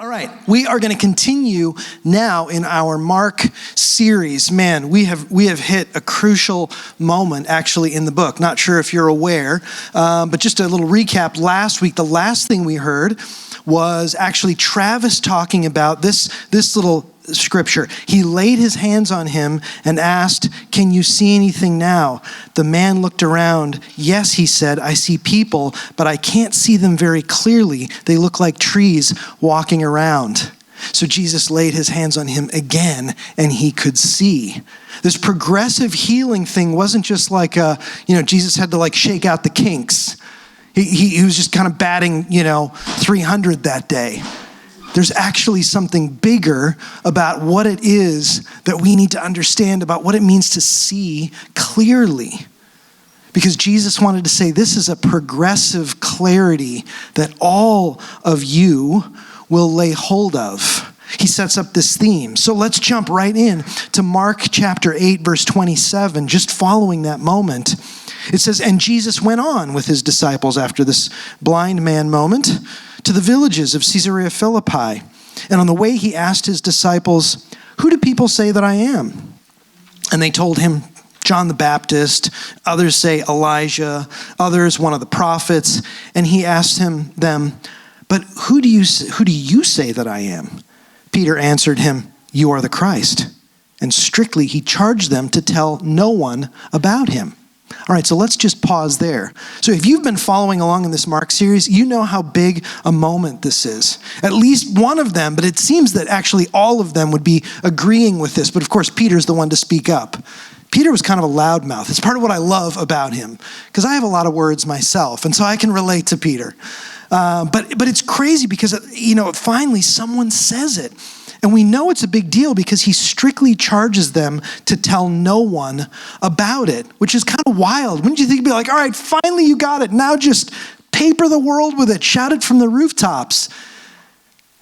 All right, we are going to continue now in our Mark series. Man, we have hit a crucial moment actually in the book. Not sure if you're aware, but just a little recap. Last week, the last thing we heard was actually Travis talking about this little scripture. He laid his hands on him and asked, "Can you see anything now?" The man looked around. "Yes," he said, "I see people, but I can't see them very clearly. They look like trees walking around." So Jesus laid his hands on him again, and he could see. This progressive healing thing wasn't just like, Jesus had to shake out the kinks. He was just kind of batting, 300 that day. There's actually something bigger about what it is that we need to understand about what it means to see clearly. Because Jesus wanted to say this is a progressive clarity that all of you will lay hold of. He sets up this theme. So let's jump right in to Mark chapter 8, verse 27, just following that moment. It says, "And Jesus went on with his disciples after this blind man moment to the villages of Caesarea Philippi. And on the way he asked his disciples, 'Who do people say that I am?' And they told him, 'John the Baptist, others say Elijah, others one of the prophets.' And he asked them, 'But who do you say that I am?' Peter answered him, 'You are the Christ.' And strictly he charged them to tell no one about him." All right, so let's just pause there. So if you've been following along in this Mark series, you know how big a moment this is. At least one of them, but it seems that actually all of them would be agreeing with this. But of course, Peter's the one to speak up. Peter was kind of a loudmouth. It's part of what I love about him, because I have a lot of words myself, and so I can relate to Peter. But it's crazy because, finally someone says it. And we know it's a big deal because he strictly charges them to tell no one about it, which is kind of wild. Wouldn't you think it'd be like, all right, finally you got it. Now just paper the world with it. Shout it from the rooftops.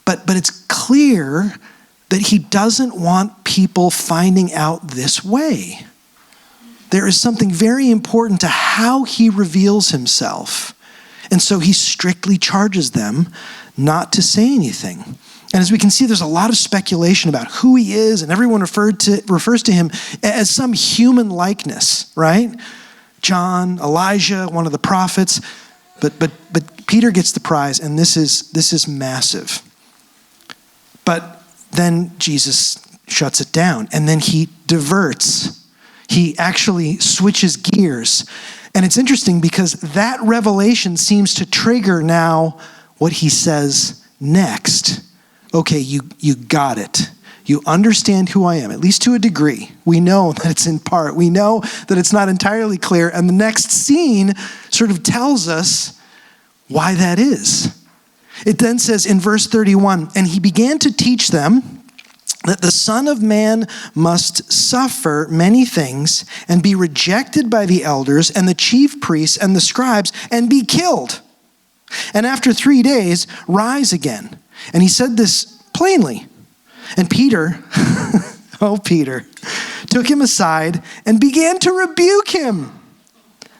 But it's clear that he doesn't want people finding out this way. There is something very important to how he reveals himself. And so he strictly charges them not to say anything. And as we can see, there's a lot of speculation about who he is, and everyone refers to him as some human likeness, right? John, Elijah, one of the prophets. But Peter gets the prize, and this is massive. But then Jesus shuts it down, and then he diverts. He actually switches gears. And it's interesting because that revelation seems to trigger now what he says next. Okay, you got it. You understand who I am, at least to a degree. We know that it's in part. We know that it's not entirely clear. And the next scene sort of tells us why that is. It then says in verse 31, "And he began to teach them that the Son of Man must suffer many things and be rejected by the elders and the chief priests and the scribes and be killed. And after 3 days, rise again." And he said this plainly. And Peter, Peter, took him aside and began to rebuke him.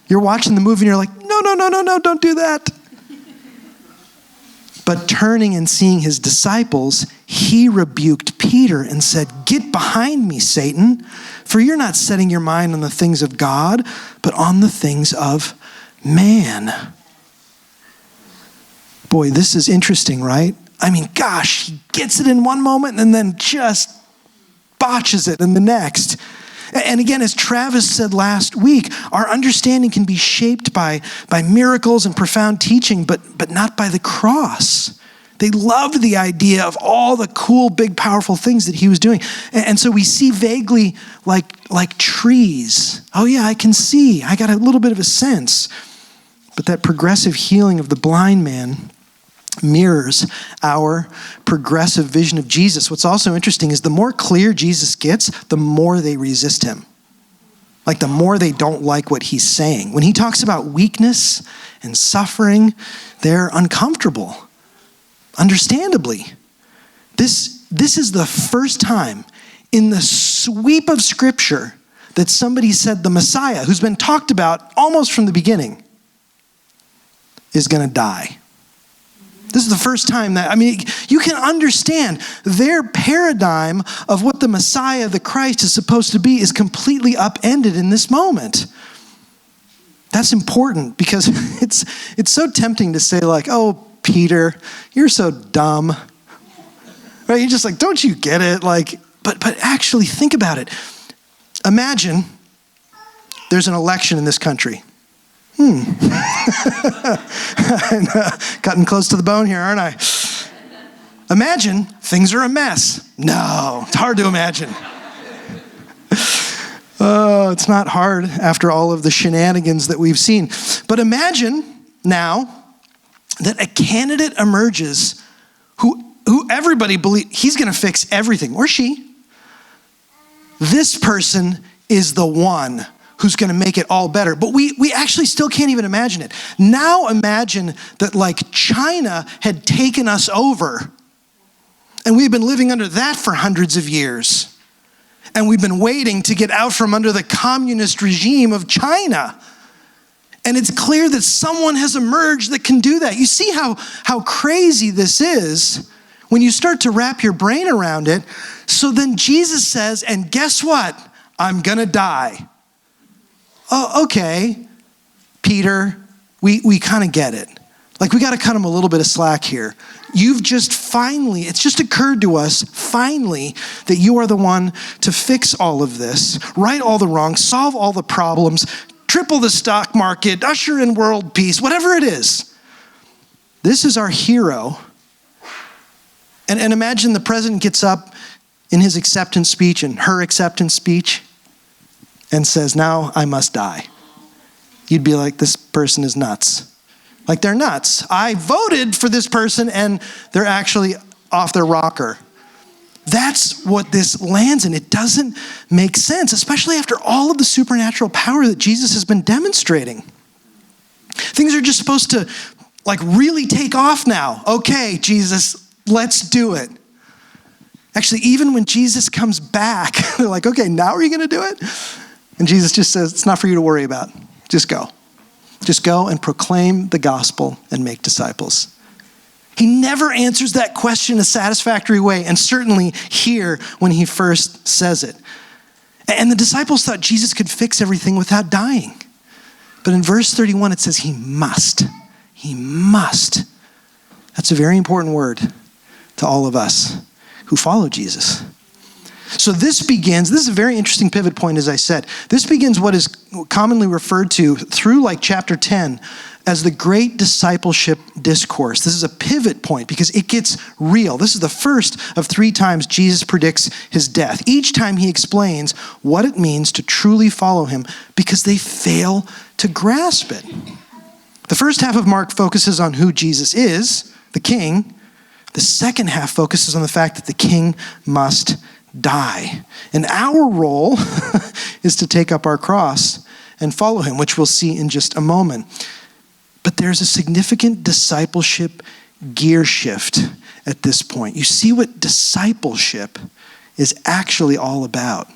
You're watching the movie and you're like, no, don't do that. But turning and seeing his disciples, he rebuked Peter and said, "Get behind me, Satan, for you're not setting your mind on the things of God, but on the things of man." Boy, this is interesting, right? I mean, gosh, he gets it in one moment and then just botches it in the next. And again, as Travis said last week, our understanding can be shaped by miracles and profound teaching, but not by the cross. They loved the idea of all the cool, big, powerful things that he was doing. And so we see vaguely like trees. Oh yeah, I can see. I got a little bit of a sense. But that progressive healing of the blind man mirrors our progressive vision of Jesus. What's also interesting is the more clear Jesus gets, the more they resist him. Like the more they don't like what he's saying. When he talks about weakness and suffering, they're uncomfortable. Understandably. This is the first time in the sweep of Scripture that somebody said the Messiah, who's been talked about almost from the beginning, is going to die. This is the first time that, you can understand their paradigm of what the Messiah, the Christ, is supposed to be is completely upended in this moment. That's important because it's so tempting to say like, oh, Peter, you're so dumb. Right? You're just like, don't you get it? Like, but actually think about it. Imagine there's an election in this country. Cutting close to the bone here, aren't I? Imagine things are a mess. No, it's hard to imagine. Oh, it's not hard after all of the shenanigans that we've seen. But imagine now that a candidate emerges who everybody believes he's going to fix everything, or she. This person is the one who's going to make it all better. But we actually still can't even imagine it. Now imagine that like China had taken us over and we've been living under that for hundreds of years. And we've been waiting to get out from under the communist regime of China. And it's clear that someone has emerged that can do that. You see how crazy this is when you start to wrap your brain around it. So then Jesus says, and guess what? I'm going to die. Oh, okay, Peter, we kind of get it. Like we got to cut him a little bit of slack here. You've just finally, it's just occurred to us finally that you are the one to fix all of this, right all the wrongs, solve all the problems, triple the stock market, usher in world peace, whatever it is. This is our hero. And imagine the president gets up in his acceptance speech and her acceptance speech and says, now I must die. You'd be like, this person is nuts. Like they're nuts. I voted for this person and they're actually off their rocker. That's what this lands in. It doesn't make sense, especially after all of the supernatural power that Jesus has been demonstrating. Things are just supposed to like really take off now. Okay, Jesus, let's do it. Actually, even when Jesus comes back, they're like, okay, now are you going to do it? And Jesus just says, it's not for you to worry about. Just go. Just go and proclaim the gospel and make disciples. He never answers that question in a satisfactory way, and certainly here when he first says it. And the disciples thought Jesus could fix everything without dying. But in verse 31, it says he must. He must. That's a very important word to all of us who follow Jesus. So this is a very interesting pivot point, as I said. This begins what is commonly referred to through like chapter 10 as the great discipleship discourse. This is a pivot point because it gets real. This is the first of 3 times Jesus predicts his death. Each time he explains what it means to truly follow him because they fail to grasp it. The first half of Mark focuses on who Jesus is, the king. The second half focuses on the fact that the king must die. And our role is to take up our cross and follow him, which we'll see in just a moment. But there's a significant discipleship gear shift at this point. You see what discipleship is actually all about.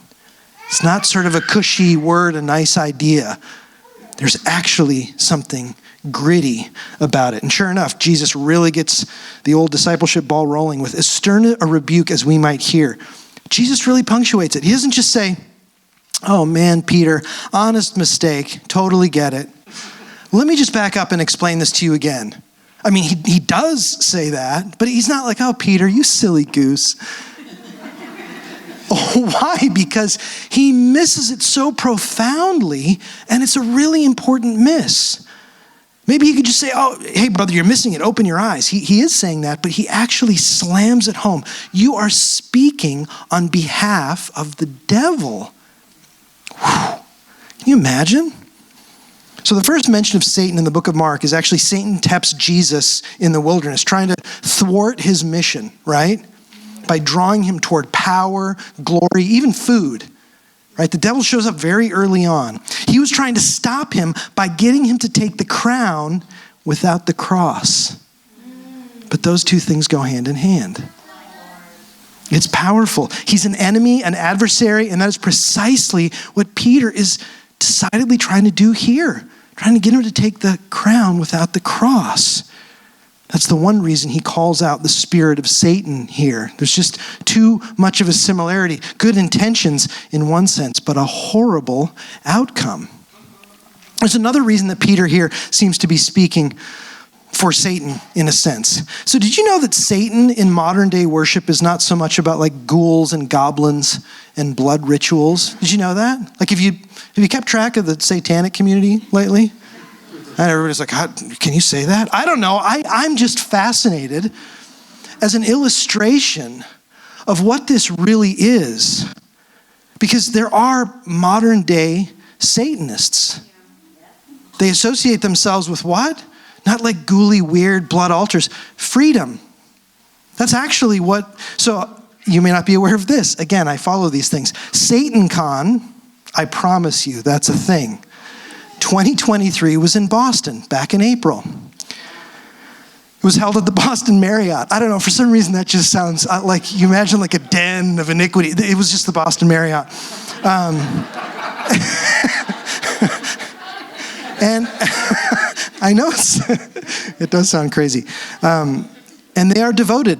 It's not sort of a cushy word, a nice idea. There's actually something gritty about it. And sure enough, Jesus really gets the old discipleship ball rolling with as stern a rebuke as we might hear. Jesus really punctuates it. He doesn't just say, oh man, Peter, honest mistake, totally get it. Let me just back up and explain this to you again. I mean, he does say that, but he's not like, oh, Peter, you silly goose. Why? Because he misses it so profoundly, and it's a really important miss. Maybe he could just say, oh, hey, brother, you're missing it. Open your eyes. He is saying that, but he actually slams it home. You are speaking on behalf of the devil. Whew. Can you imagine? So the first mention of Satan in the book of Mark is actually Satan tempts Jesus in the wilderness, trying to thwart his mission, right? By drawing him toward power, glory, even food. Right? The devil shows up very early on. He was trying to stop him by getting him to take the crown without the cross. But those two things go hand in hand. It's powerful. He's an enemy, an adversary, and that is precisely what Peter is decidedly trying to do here, trying to get him to take the crown without the cross. That's the one reason he calls out the spirit of Satan here. There's just too much of a similarity. Good intentions in one sense, but a horrible outcome. There's another reason that Peter here seems to be speaking for Satan in a sense. So did you know that Satan in modern day worship is not so much about like ghouls and goblins and blood rituals? Did you know that? Like have you kept track of the satanic community lately? And everybody's like, can you say that? I don't know. I'm just fascinated as an illustration of what this really is. Because there are modern day Satanists. They associate themselves with what? Not like ghouly, weird blood altars. Freedom. That's actually what, so you may not be aware of this. Again, I follow these things. SatanCon, I promise you, that's a thing. 2023 was in Boston back in April. It was held at the Boston Marriott. I don't know, for some reason that just sounds like, you imagine like a den of iniquity. It was just the Boston Marriott. And I know it does sound crazy. And they are devoted.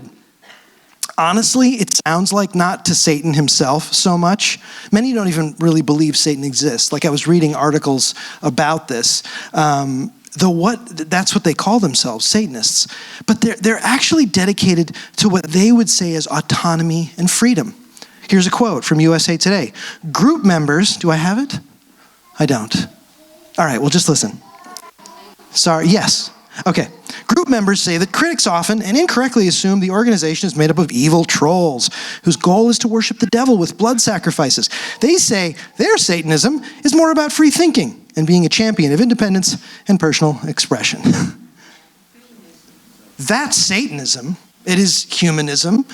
Honestly, it sounds like not to Satan himself so much. Many don't even really believe Satan exists. Like I was reading articles about this. That's what they call themselves, Satanists. But they're actually dedicated to what they would say is autonomy and freedom. Here's a quote from USA Today. Group members, do I have it? I don't. All right, well, just listen. Sorry, yes. Okay. Group members say that critics often and incorrectly assume the organization is made up of evil trolls whose goal is to worship the devil with blood sacrifices. They say their Satanism is more about free thinking and being a champion of independence and personal expression. That's Satanism. It is humanism.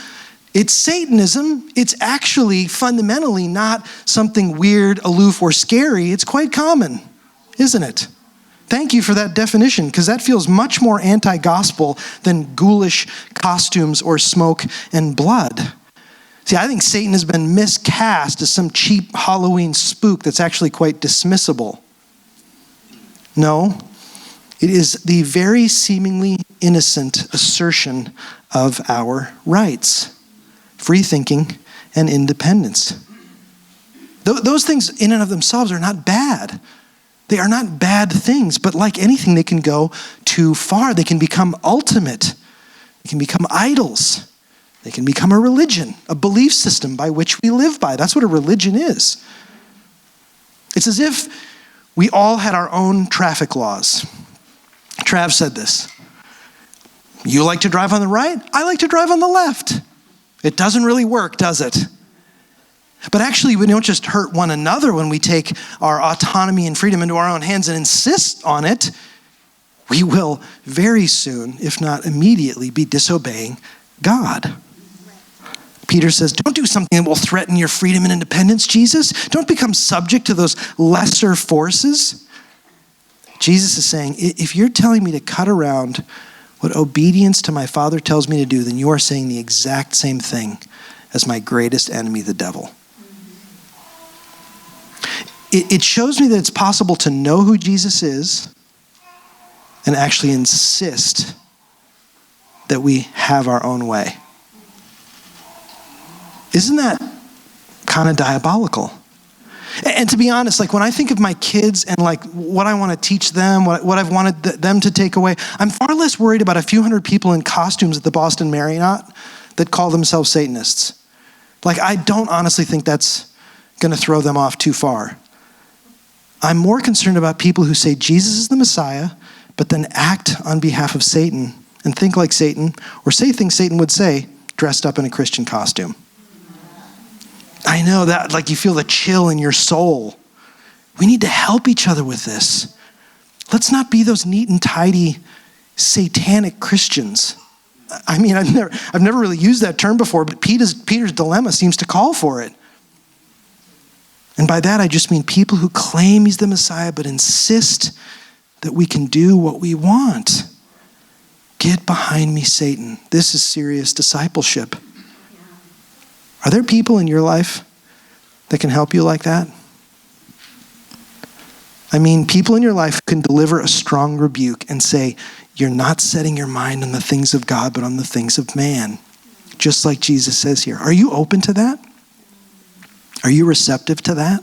It's Satanism. It's actually fundamentally not something weird, aloof, or scary. It's quite common, isn't it? Thank you for that definition, because that feels much more anti-gospel than ghoulish costumes or smoke and blood. See, I think Satan has been miscast as some cheap Halloween spook that's actually quite dismissible. No, it is the very seemingly innocent assertion of our rights, free thinking and independence. Those things in and of themselves are not bad. They are not bad things, but like anything, they can go too far. They can become ultimate. They can become idols. They can become a religion, a belief system by which we live by. That's what a religion is. It's as if we all had our own traffic laws. Trav said this. You like to drive on the right? I like to drive on the left. It doesn't really work, does it? But actually, we don't just hurt one another when we take our autonomy and freedom into our own hands and insist on it. We will very soon, if not immediately, be disobeying God. Peter says, don't do something that will threaten your freedom and independence, Jesus. Don't become subject to those lesser forces. Jesus is saying, if you're telling me to cut around what obedience to my Father tells me to do, then you are saying the exact same thing as my greatest enemy, the devil. It shows me that it's possible to know who Jesus is and actually insist that we have our own way. Isn't that kind of diabolical? And to be honest, like when I think of my kids and like what I want to teach them, what I've wanted them to take away, I'm far less worried about a few hundred people in costumes at the Boston Marriott that call themselves Satanists. Like I don't honestly think that's going to throw them off too far. I'm more concerned about people who say Jesus is the Messiah, but then act on behalf of Satan and think like Satan, or say things Satan would say, dressed up in a Christian costume. I know that, like you feel the chill in your soul. We need to help each other with this. Let's not be those neat and tidy satanic Christians. I mean, I've never really used that term before, but Peter's dilemma seems to call for it. And by that, I just mean people who claim he's the Messiah, but insist that we can do what we want. Get behind me, Satan. This is serious discipleship. Are there people in your life that can help you like that? I mean, people in your life can deliver a strong rebuke and say, you're not setting your mind on the things of God, but on the things of man. Just like Jesus says here. Are you open to that? Are you receptive to that?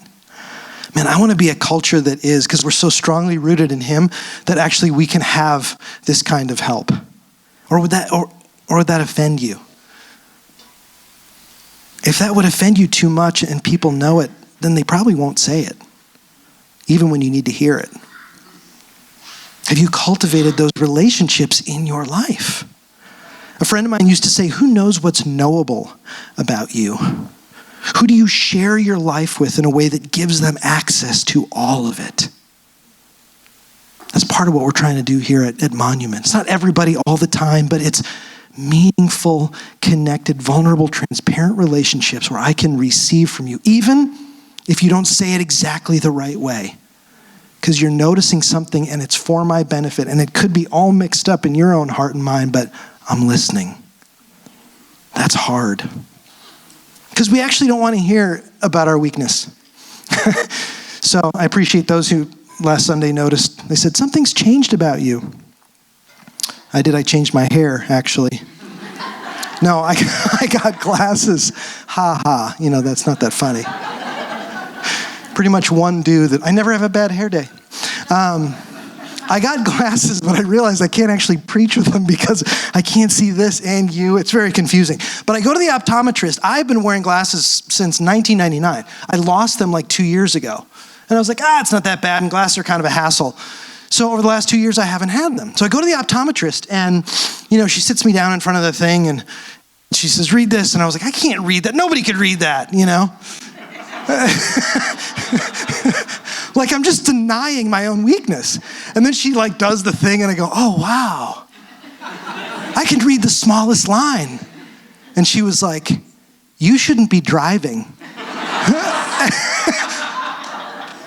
Man, I want to be a culture that is, because we're so strongly rooted in him, that actually we can have this kind of help. Or would that offend you? If that would offend you too much and people know it, then they probably won't say it, even when you need to hear it. Have you cultivated those relationships in your life? A friend of mine used to say, who knows what's knowable about you? Who do you share your life with in a way that gives them access to all of it? That's part of what we're trying to do here at Monument. It's not everybody all the time, but it's meaningful, connected, vulnerable, transparent relationships where I can receive from you, even if you don't say it exactly the right way, because you're noticing something and it's for my benefit, and it could be all mixed up in your own heart and mind, but I'm listening. That's hard. Because we actually don't want to hear about our weakness. So I appreciate those who last Sunday noticed. They said, something's changed about you. I changed my hair, actually. No, I got glasses. Ha ha. That's not that funny. Pretty much one dude that I never have a bad hair day. I got glasses, but I realized I can't actually preach with them because I can't see this and you. It's very confusing. But I go to the optometrist. I've been wearing glasses since 1999. I lost them like 2 years ago. And I was like, it's not that bad, and glasses are kind of a hassle. So over the last 2 years, I haven't had them. So I go to the optometrist, and she sits me down in front of the thing, and she says, read this. And I was like, I can't read that. Nobody could read that, Like I'm just denying my own weakness. And then she does the thing and I go, oh, wow. I can read the smallest line. And she was like, you shouldn't be driving.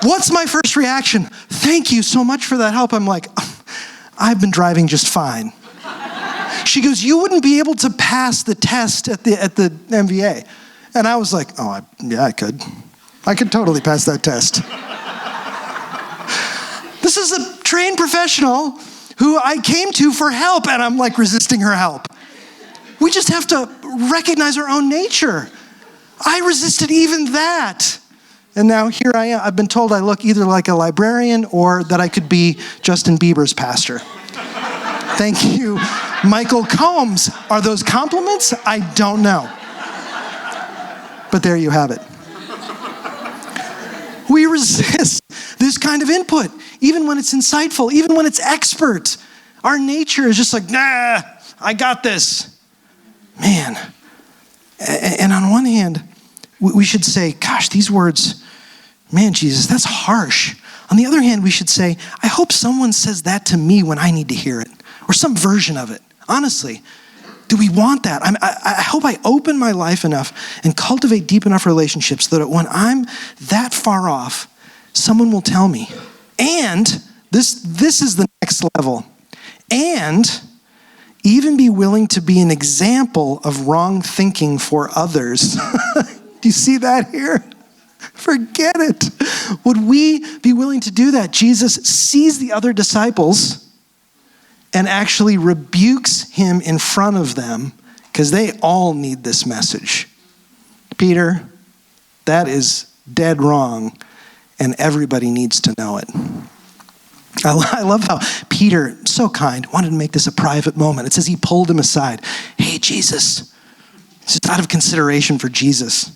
What's my first reaction? Thank you so much for that help. I'm like, I've been driving just fine. She goes, you wouldn't be able to pass the test at the MVA. And I was like, yeah, I could. I could totally pass that test. This is a trained professional who I came to for help, and I'm resisting her help. We just have to recognize our own nature. I resisted even that. And now here I am. I've been told I look either like a librarian or that I could be Justin Bieber's pastor. Thank you, Michael Combs. Are those compliments? I don't know. But there you have it. We resist this kind of input, even when it's insightful, even when it's expert. Our nature is just like, nah, I got this. Man. And on one hand, we should say, gosh, these words, man, Jesus, that's harsh. On the other hand, we should say, I hope someone says that to me when I need to hear it, or some version of it. Honestly, do we want that? I hope I open my life enough and cultivate deep enough relationships so that when I'm that far off, someone will tell me. And this is the next level. And even be willing to be an example of wrong thinking for others. Do you see that here? Forget it. Would we be willing to do that? Jesus sees the other disciples and actually rebukes him in front of them because they all need this message. Peter, that is dead wrong, and everybody needs to know it. I love how Peter, so kind, wanted to make this a private moment. It says he pulled him aside. Hey, Jesus. It's just out of consideration for Jesus.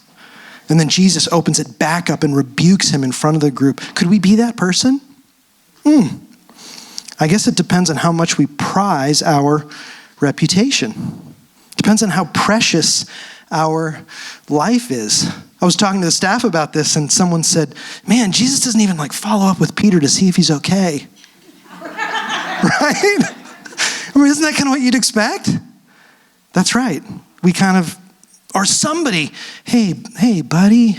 And then Jesus opens it back up and rebukes him in front of the group. Could we be that person? I guess it depends on how much we prize our reputation. Depends on how precious our life is. I was talking to the staff about this, and someone said, man, Jesus doesn't even follow up with Peter to see if he's okay. Right? Isn't that kind of what you'd expect? That's right. We kind of, or somebody, hey, buddy,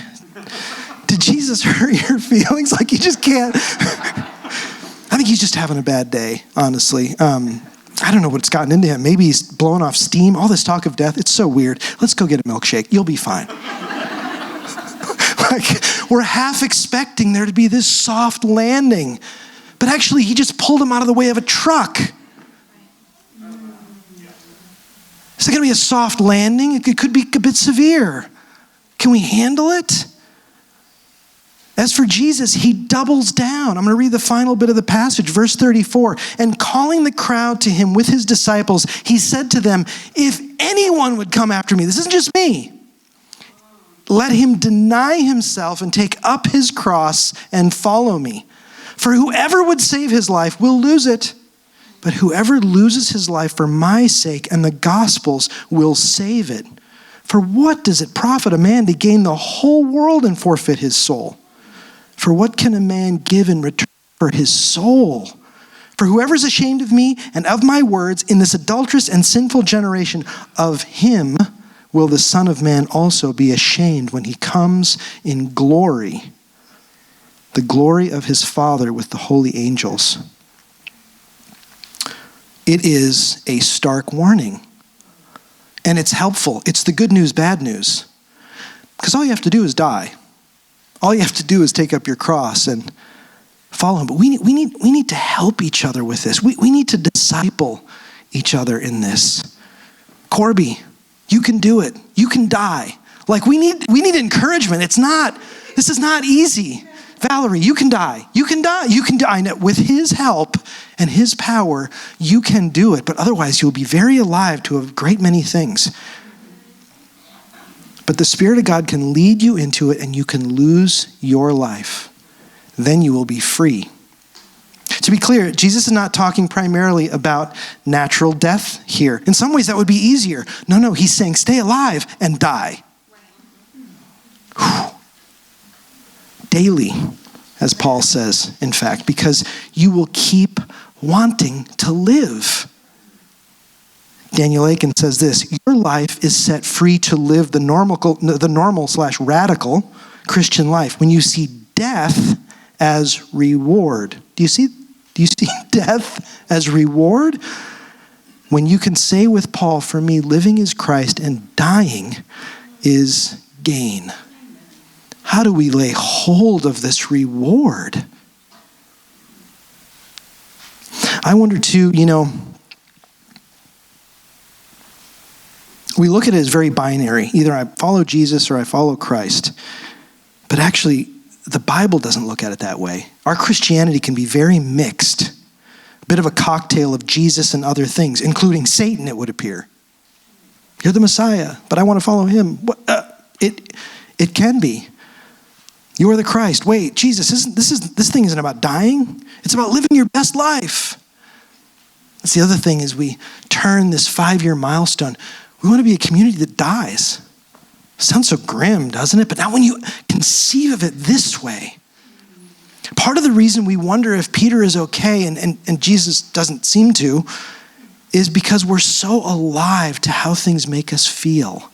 did Jesus hurt your feelings? You just can't. I think he's just having a bad day, honestly. I don't know what's gotten into him. Maybe he's blowing off steam. All this talk of death, it's so weird. Let's go get a milkshake. You'll be fine. We're half expecting there to be this soft landing. But actually, he just pulled him out of the way of a truck. Is it going to be a soft landing? It could be a bit severe. Can we handle it? As for Jesus, he doubles down. I'm going to read the final bit of the passage, verse 34. And calling the crowd to him with his disciples, he said to them, if anyone would come after me, this isn't just me, let him deny himself and take up his cross and follow me. For whoever would save his life will lose it. But whoever loses his life for my sake and the gospel's will save it. For what does it profit a man to gain the whole world and forfeit his soul? For what can a man give in return for his soul? For whoever is ashamed of me and of my words in this adulterous and sinful generation, of him will the Son of Man also be ashamed when he comes in glory, the glory of his Father with the holy angels. It is a stark warning, and it's helpful. It's the good news, bad news. Because all you have to do is die. All you have to do is take up your cross and follow him. But we need to help each other with this. We need to disciple each other in this. Corby, you can do it. You can die. Like we need encouragement. This is not easy. Valerie, you can die. You can die. You can die. And with his help and his power, you can do it. But otherwise, you'll be very alive to a great many things. But the Spirit of God can lead you into it and you can lose your life. Then you will be free. To be clear, Jesus is not talking primarily about natural death here. In some ways, that would be easier. No, he's saying stay alive and die. Whew. Daily, as Paul says, in fact, because you will keep wanting to live. Daniel Aiken says this, your life is set free to live the normal/radical Christian life when you see death as reward. Do you see death as reward? When you can say with Paul, for me, living is Christ and dying is gain. How do we lay hold of this reward? I wonder too, we look at it as very binary. Either I follow Jesus or I follow Christ. But actually, the Bible doesn't look at it that way. Our Christianity can be very mixed. A bit of a cocktail of Jesus and other things, including Satan, it would appear. You're the Messiah, but I want to follow him. It can be. You are the Christ. Wait, Jesus, this thing isn't about dying. It's about living your best life. That's the other thing is we turn this 5-year milestone. We want to be a community that dies. Sounds so grim, doesn't it? But now when you conceive of it this way, part of the reason we wonder if Peter is okay and Jesus doesn't seem to is because we're so alive to how things make us feel.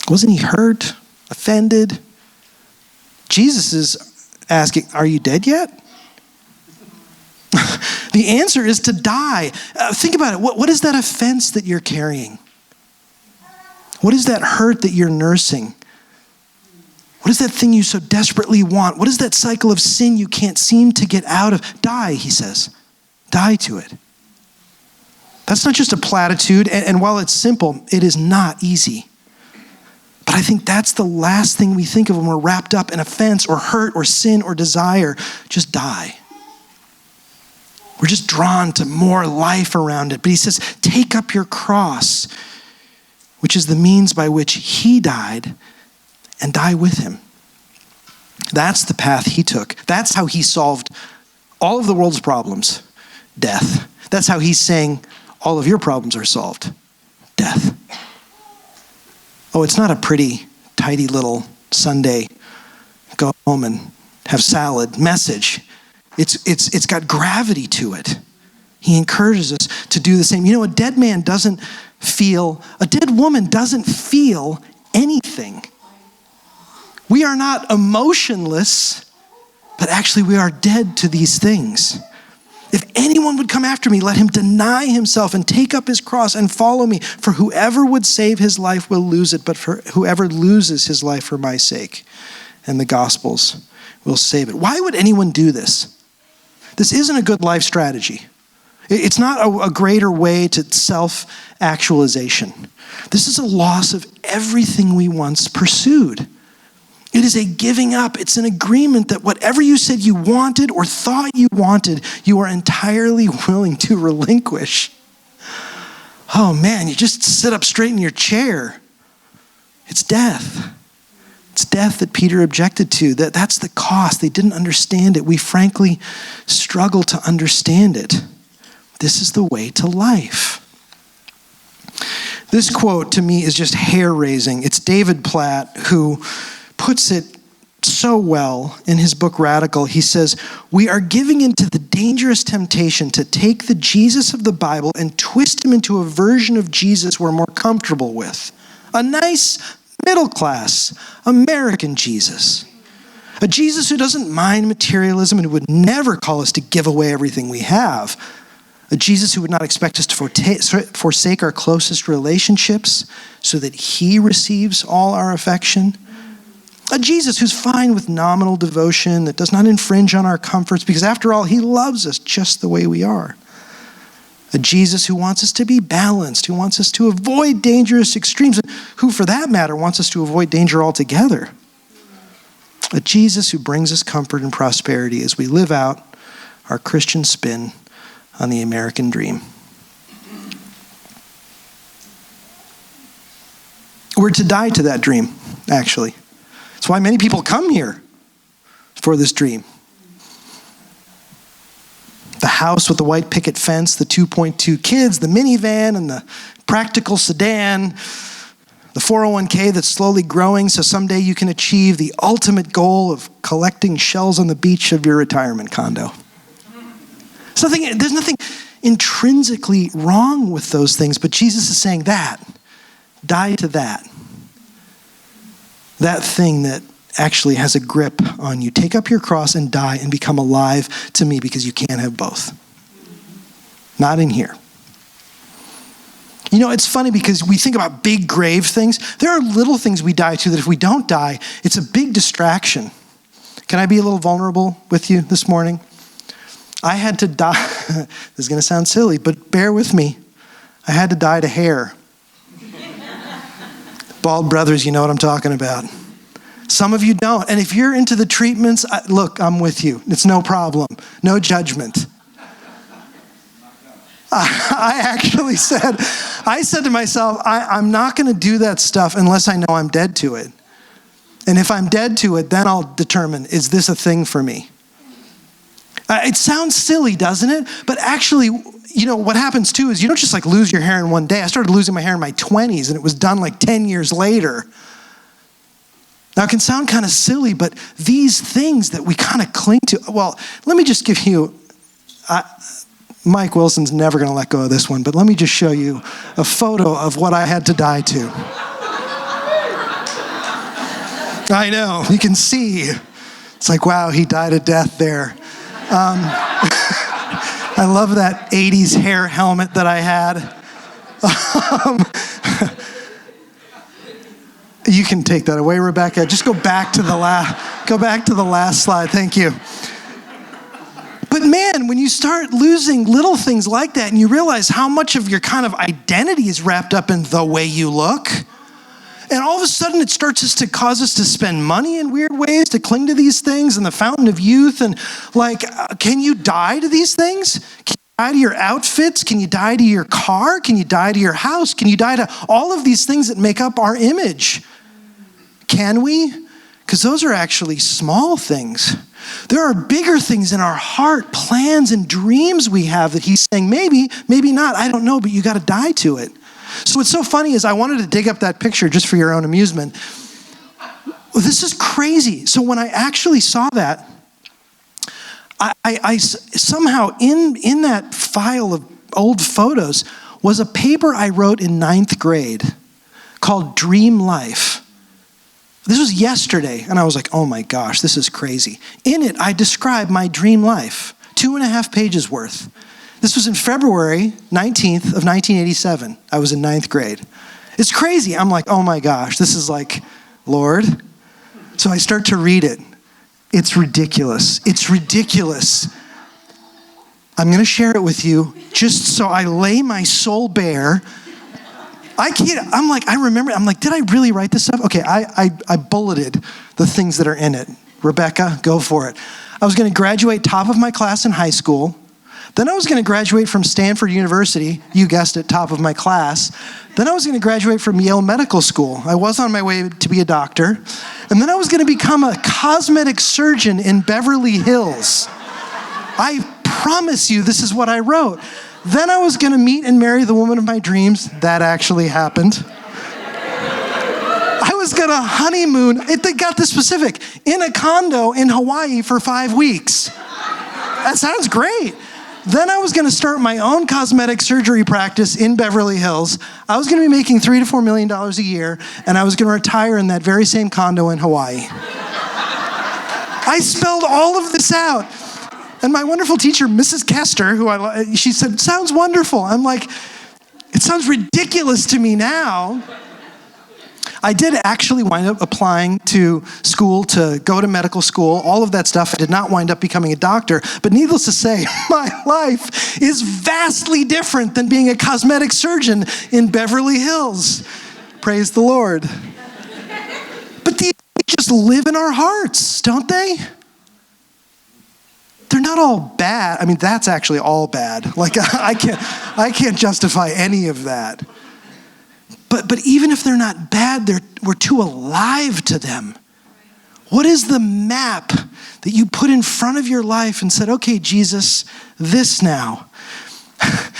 Wasn't he hurt? Offended? Jesus is asking, are you dead yet? The answer is to die. Think about it. What is that offense that you're carrying? What is that hurt that you're nursing? What is that thing you so desperately want? What is that cycle of sin you can't seem to get out of? Die, he says. Die to it. That's not just a platitude. And while it's simple, it is not easy. But I think that's the last thing we think of when we're wrapped up in offense or hurt or sin or desire. Just die. We're just drawn to more life around it. But he says, take up your cross, which is the means by which he died, and die with him. That's the path he took. That's how he solved all of the world's problems, death. That's how he's saying all of your problems are solved, death. Oh, it's not a pretty, tidy little Sunday, go home and have salad message. It's got gravity to it. He encourages us to do the same. A dead woman doesn't feel anything. We are not emotionless, but actually we are dead to these things. If anyone would come after me, let him deny himself and take up his cross and follow me. For whoever would save his life will lose it, but for whoever loses his life for my sake and the gospel's will save it. Why would anyone do this? This isn't a good life strategy. It's not a greater way to self-actualization. This is a loss of everything we once pursued. It is a giving up. It's an agreement that whatever you said you wanted or thought you wanted, you are entirely willing to relinquish. Oh man, you just sit up straight in your chair. It's death. It's death that Peter objected to. That's the cost. They didn't understand it. We frankly struggle to understand it. This is the way to life. This quote to me is just hair-raising. It's David Platt who puts it so well in his book Radical. He says, "We are giving into the dangerous temptation to take the Jesus of the Bible and twist him into a version of Jesus we're more comfortable with. A nice middle-class American Jesus. A Jesus who doesn't mind materialism and who would never call us to give away everything we have. A Jesus who would not expect us to forsake our closest relationships so that he receives all our affection. A Jesus who's fine with nominal devotion, that does not infringe on our comforts, because after all, he loves us just the way we are. A Jesus who wants us to be balanced, who wants us to avoid dangerous extremes, and who, for that matter, wants us to avoid danger altogether. A Jesus who brings us comfort and prosperity as we live out our Christian spin on the American dream." We're to die to that dream, actually. That's why many people come here for this dream. The house with the white picket fence, the 2.2 kids, the minivan, and the practical sedan, the 401k that's slowly growing so someday you can achieve the ultimate goal of collecting shells on the beach of your retirement condo. There's nothing intrinsically wrong with those things, but Jesus is saying that. Die to that. That thing that actually has a grip on you. Take up your cross and die and become alive to me, because you can't have both. Not in here. You know, it's funny because we think about big grave things. There are little things we die to that if we don't die, it's a big distraction. Can I be a little vulnerable with you this morning? I had to die. This is going to sound silly, but bear with me. I had to die to hair. Bald brothers, you know what I'm talking about. Some of you don't. And if you're into the treatments, look, I'm with you. It's no problem. No judgment. I said to myself, I'm not going to do that stuff unless I know I'm dead to it. And if I'm dead to it, then I'll determine, is this a thing for me? It sounds silly, doesn't it? But actually, you know, what happens too is you don't just like lose your hair in one day. I started losing my hair in my 20s and it was done like 10 years later. Now it can sound kind of silly, but these things that we kind of cling to, well, let me just give you, Mike Wilson's never going to let go of this one, but let me just show you a photo of what I had to die to. I know, you can see. It's like, wow, he died a death there. I love that 80s hair helmet that I had. You can take that away, Rebecca. Just go back to the last slide. Thank you. But man, when you start losing little things like that and you realize how much of your kind of identity is wrapped up in the way you look, and all of a sudden it starts to cause us to spend money in weird ways, to cling to these things and the fountain of youth. And like, can you die to these things? Can you die to your outfits? Can you die to your car? Can you die to your house? Can you die to all of these things that make up our image? Can we? Because those are actually small things. There are bigger things in our heart, plans and dreams we have that he's saying, maybe, maybe not, I don't know, but you got to die to it. So what's so funny is I wanted to dig up that picture just for your own amusement. Well, this is crazy. So when I actually saw that, I somehow in that file of old photos was a paper I wrote in 9th grade called Dream Life. This was yesterday, and I was like, oh my gosh, this is crazy. In it, I described my dream life, 2.5 pages worth. This was in February 19th of 1987. I was in 9th grade. It's crazy. I'm like, oh my gosh, this is like, Lord. So I start to read it. It's ridiculous. It's ridiculous. I'm going to share it with you just so I lay my soul bare. I remember, did I really write this stuff? Okay, I bulleted the things that are in it. Rebecca, go for it. I was going to graduate top of my class in high school. Then I was going to graduate from Stanford University. You guessed it, top of my class. Then I was going to graduate from Yale Medical School. I was on my way to be a doctor. And then I was going to become a cosmetic surgeon in Beverly Hills. I promise you, this is what I wrote. Then I was going to meet and marry the woman of my dreams. That actually happened. I was going to honeymoon, they got this specific, in a condo in Hawaii for 5 weeks. That sounds great. Then I was going to start my own cosmetic surgery practice in Beverly Hills. I was going to be making $3 to $4 million a year, and I was going to retire in that very same condo in Hawaii. I spelled all of this out. And my wonderful teacher, Mrs. Kester, she said, sounds wonderful. I'm like, it sounds ridiculous to me now. I did actually wind up applying to school to go to medical school, all of that stuff. I did not wind up becoming a doctor. But needless to say, my life is vastly different than being a cosmetic surgeon in Beverly Hills. Praise the Lord. But these just live in our hearts, don't they? They're not all bad. I mean, that's actually all bad. Like, I can't justify any of that. But even if they're not bad, we're too alive to them. What is the map that you put in front of your life and said, okay, Jesus, this now? I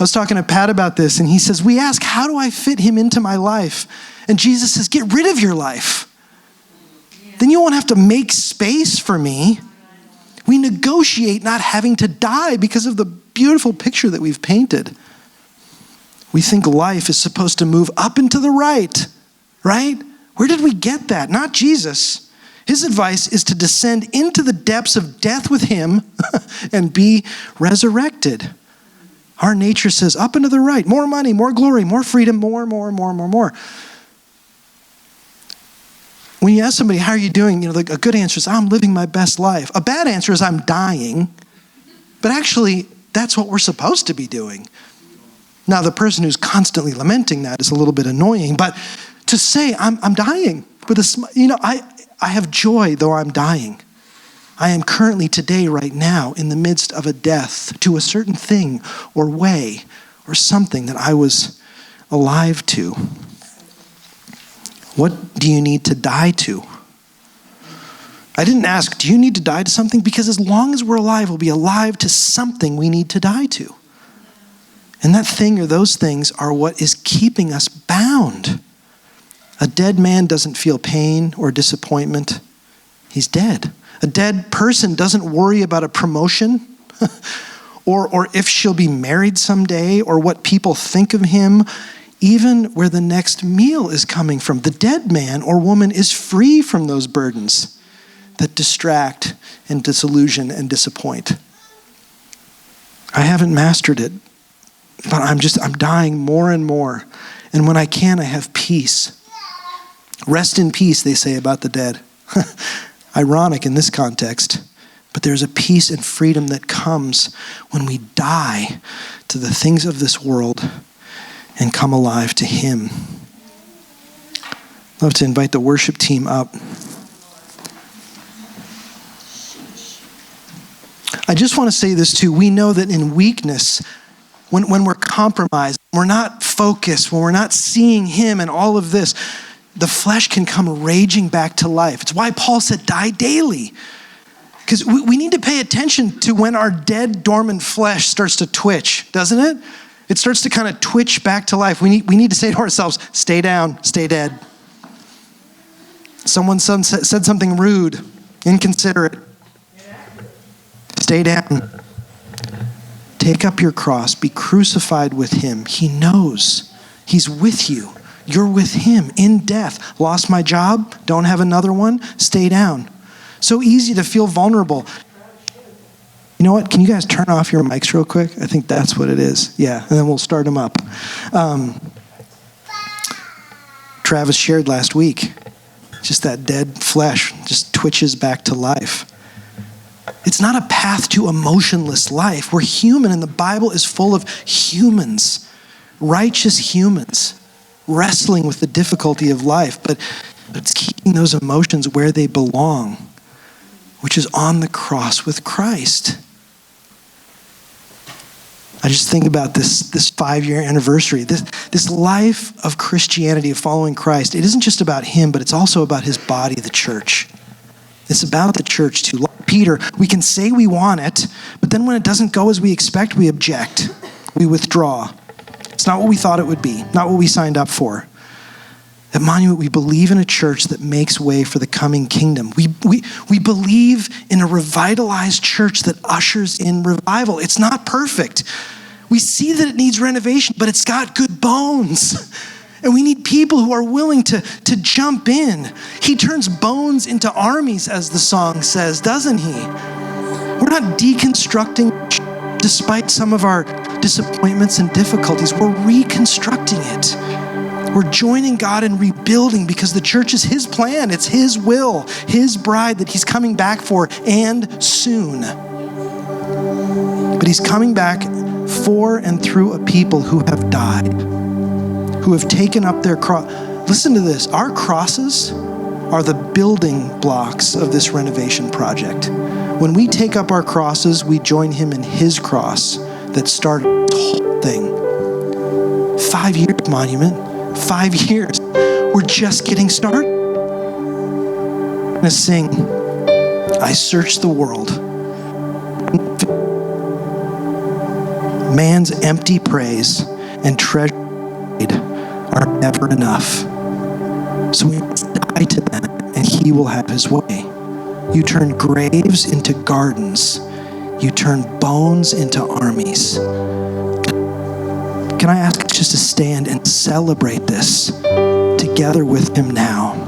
was talking to Pat about this, and he says, we ask, how do I fit him into my life? And Jesus says, get rid of your life. Then you won't have to make space for me. We negotiate not having to die because of the beautiful picture that we've painted. We think life is supposed to move up and to the right? Where did we get that? Not Jesus. His advice is to descend into the depths of death with him and be resurrected. Our nature says up and to the right, more money, more glory, more freedom, more. When you ask somebody, how are you doing? A good answer is, I'm living my best life. A bad answer is, I'm dying. But actually, that's what we're supposed to be doing. Now, the person who's constantly lamenting that is a little bit annoying, but to say, I'm dying, with I have joy though I'm dying. I am currently today, right now, in the midst of a death to a certain thing or way or something that I was alive to. What do you need to die to? I didn't ask, do you need to die to something? Because as long as we're alive, we'll be alive to something we need to die to. And that thing or those things are what is keeping us bound. A dead man doesn't feel pain or disappointment. He's dead. A dead person doesn't worry about a promotion or if she'll be married someday or what people think of him, even where the next meal is coming from. The dead man or woman is free from those burdens that distract and disillusion and disappoint. I haven't mastered it. But I'm dying more and more. And when I can, I have peace. Rest in peace, they say about the dead. Ironic in this context. But there's a peace and freedom that comes when we die to the things of this world and come alive to him. I'd love to invite the worship team up. I just want to say this too. We know that in weakness, when we're compromised, we're not focused, when we're not seeing him and all of this, the flesh can come raging back to life. It's why Paul said, die daily. Because we need to pay attention to when our dead, dormant flesh starts to twitch, doesn't it? It starts to kind of twitch back to life. We need to say to ourselves, stay down, stay dead. Someone said something rude, inconsiderate. Stay down. Take up your cross, be crucified with him. He knows. He's with you. You're with him in death. Lost my job, don't have another one, stay down. So easy to feel vulnerable. You know what? Can you guys turn off your mics real quick? I think that's what it is. Yeah, and then we'll start them up. Travis shared last week, just that dead flesh just twitches back to life. It's not a path to emotionless life. We're human, and the Bible is full of humans, righteous humans, wrestling with the difficulty of life, but it's keeping those emotions where they belong, which is on the cross with Christ. I just think about this 5-year anniversary, this life of Christianity, of following Christ. It isn't just about him, but it's also about his body, the church. It's about the church too. Like Peter, we can say we want it, but then when it doesn't go as we expect, we object. We withdraw. It's not what we thought it would be, not what we signed up for. At Monument, we believe in a church that makes way for the coming kingdom. We believe in a revitalized church that ushers in revival. It's not perfect. We see that it needs renovation, but it's got good bones. And we need people who are willing to jump in. He turns bones into armies, as the song says, doesn't he? We're not deconstructing despite some of our disappointments and difficulties. We're reconstructing it. We're joining God in rebuilding because the church is his plan. It's his will, his bride that he's coming back for, and soon. But he's coming back for and through a people who have died, who have taken up their cross. Listen to this. Our crosses are the building blocks of this renovation project. When we take up our crosses, we join him in his cross that started this whole thing. 5 years, Monument. 5 years. We're just getting started. I'm going to sing, I search the world. Man's empty praise and treasure are never enough. So we must die to them, and he will have his way. You turn graves into gardens. You turn bones into armies. Can I ask us just to stand and celebrate this together with him now?